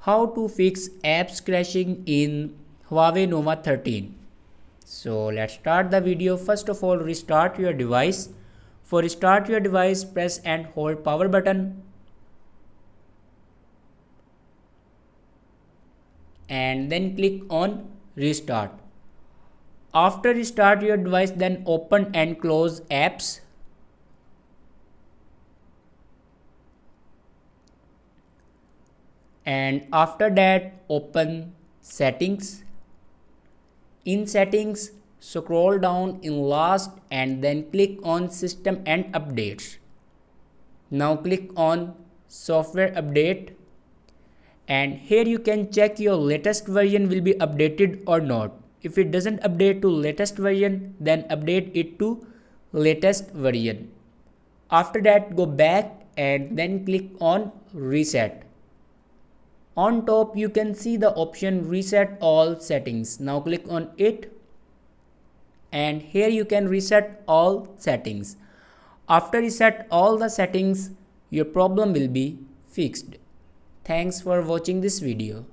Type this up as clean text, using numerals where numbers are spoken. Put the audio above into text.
how to fix apps crashing in Huawei Nova 13. So let's start the video. First of all, restart your device. For restart your device, press and hold power button and then click on restart. After restart your device, then open and close apps. And after that, open settings. In settings, scroll down in last and then click on system and updates. Now click on software update, and here you can check your latest version will be updated or not. If it doesn't update to latest version, then update it to latest version. After that, go back and then click on reset. On top you can see the option reset all settings. Now click on it, and here you can reset all settings. After reset all the settings, your problem will be fixed. Thanks for watching this video.